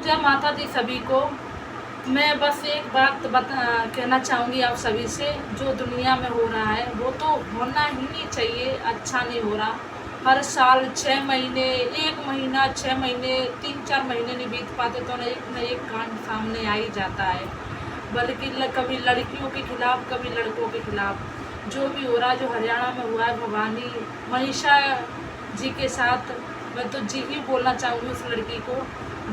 जय माता दी सभी को। मैं बस एक बात कहना चाहूँगी आप सभी से, जो दुनिया में हो रहा है वो तो होना ही नहीं चाहिए, अच्छा नहीं हो रहा। हर साल 6 महीने, 1 महीना, 6 महीने, 3-4 महीने नहीं बीत पाते तो न एक कांड सामने आ ही जाता है। बल्कि कभी लड़कियों के खिलाफ, कभी लड़कों के खिलाफ। जो भी हो रहा है, जो हरियाणा में हुआ है, भवानी मनीषा जी के साथ, मैं तो जी ही बोलना चाहूँगी उस लड़की को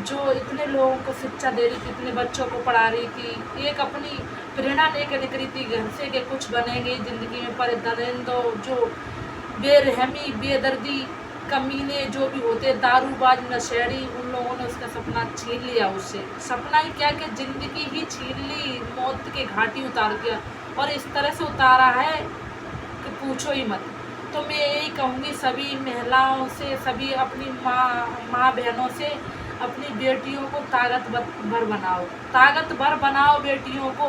जो इतने लोगों को शिक्षा दे रही थी, इतने बच्चों को पढ़ा रही थी, एक अपनी प्रेरणा लेकर निकली रही थी घर से कि कुछ बनेंगे ज़िंदगी में। पर दरिंदों, जो बेरहमी, बेदर्दी, कमीने जो भी होते, दारूबाज, नशेड़ी, उन लोगों ने उसका सपना छीन लिया उससे। सपना ही क्या कि ज़िंदगी ही छीन ली, मौत के घाटी उतार दिया। और इस तरह से उतारा है कि पूछो ही मत। तो मैं यही कहूँगी सभी महिलाओं से, सभी अपनी माँ बहनों से, अपनी बेटियों को ताकतवर बनाओ, ताकतवर बनाओ बेटियों को।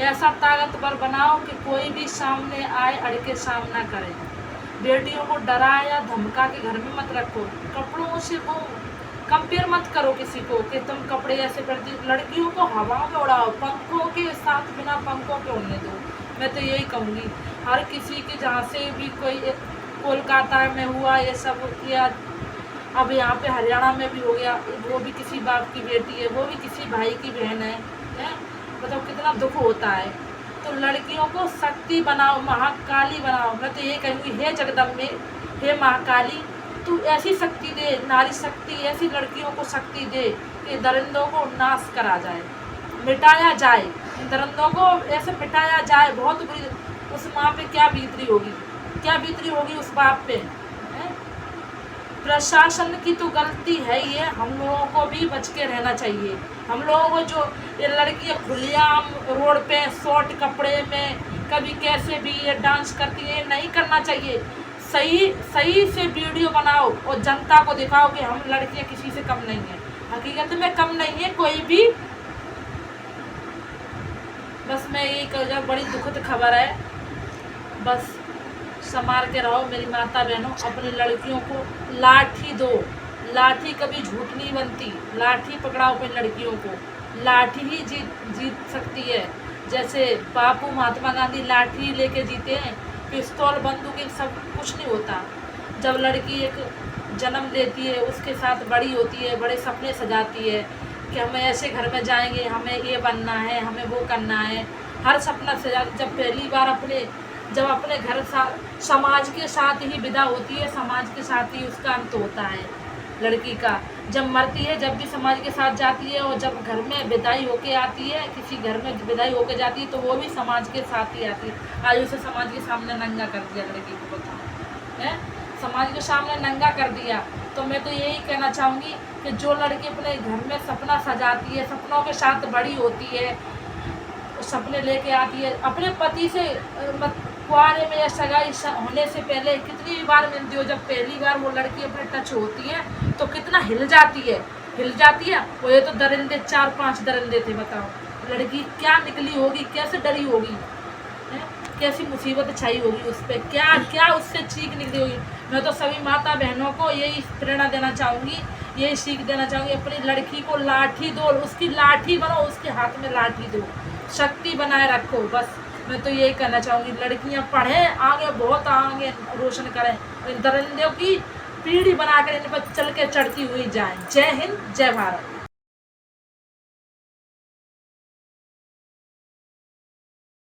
ऐसा ताकतवर बनाओ कि कोई भी सामने आए अड़के सामना करे। बेटियों को डरा या धमका के घर में मत रखो। कपड़ों से वो कंपेयर मत करो किसी को कि तुम कपड़े ऐसे पहनती। लड़कियों को हवा में उड़ाओ, पंखों के साथ, बिना पंखों के उड़ने दो। मैं तो यही कहूँगी हर किसी के, जहाँ से भी कोई, कोलकाता में हुआ ये सब किया, अब यहाँ पे हरियाणा में भी हो गया, वो भी किसी बाप की बेटी है, वो भी किसी भाई की बहन है, बताओ कितना दुख होता है। तो लड़कियों को शक्ति बनाओ, महाकाली बनाओ। मैं तो ये कहूँगी, हे जगदम्बे, हे महाकाली, तू ऐसी शक्ति दे, नारी शक्ति, ऐसी लड़कियों को शक्ति दे कि दरिंदों को नाश करा जाए, मिटाया जाए। इन दरिंदों को ऐसे मिटाया जाए। बहुत बुरी उस माँ पे क्या बीतरी होगी, क्या बीतरी होगी उस बाप पे। प्रशासन की तो गलती है ही है, हम लोगों को भी बच के रहना चाहिए। हम लोगों को, जो ये लड़कियाँ खुलेआम रोड पे शॉर्ट कपड़े में कभी कैसे भी ये डांस करती है, नहीं करना चाहिए। सही से वीडियो बनाओ और जनता को दिखाओ कि हम लड़कियाँ किसी से कम नहीं है, हकीकत में कम नहीं है कोई भी। बस मैं यही कहूँगा, बड़ी दुखद खबर है। बस संभाल के रहो मेरी माता बहनों, अपनी लड़कियों को लाठी दो। लाठी कभी झूठ नहीं बनती, लाठी पकड़ाओ अपनी लड़कियों को, लाठी ही जीत सकती है। जैसे बापू महात्मा गांधी लाठी लेके जीते हैं, पिस्तौल बंदूक इन सब कुछ नहीं होता। जब लड़की एक जन्म लेती है, उसके साथ बड़ी होती है, बड़े सपने सजाती है कि हमें ऐसे घर में जाएंगे, हमें ये बनना है, हमें वो करना है, हर सपना सजा। जब पहली बार जब अपने घर समाज के साथ ही विदा होती है, समाज के साथ ही उसका अंत होता है लड़की का। जब मरती है, जब भी समाज के साथ जाती है, और जब घर में विदाई होके आती है, किसी घर में विदाई होके जाती है, तो वो भी समाज के साथ ही आती है। आज उसे समाज के सामने नंगा कर दिया लड़की को, बताओ है, समाज के सामने नंगा कर दिया। तो मैं तो यही कहना चाहूँगी कि जो लड़की अपने घर में सपना सजाती है, सपनों के साथ बड़ी होती है, सपने लेके आती है, अपने पति से कुआरे में या सगाई होने से पहले कितनी बार मिलती हो, जब पहली बार वो लड़की अपने टच होती है तो कितना हिल जाती है। वो ये तो दरिंदे 4-5 दरिंदे थे, बताओ लड़की क्या निकली होगी, कैसे डरी होगी, कैसी मुसीबत छाई होगी उस पर, क्या उससे चीख निकली होगी। मैं तो सभी माता बहनों को यही प्रेरणा देना चाहूँगी, यही सीख देना चाहूँगी, अपनी लड़की को लाठी दो, उसकी लाठी बनो, उसके हाथ में लाठी दो, शक्ति बनाए रखो। बस मैं तो यही कहना चाहूँगी, लड़कियाँ पढ़ें, आगे बहुत आगे रोशन करें, इन दरिंदों की पीढ़ी बनाकर इन पर चल के चढ़ती हुई जाएं। जय हिंद, जय भारत।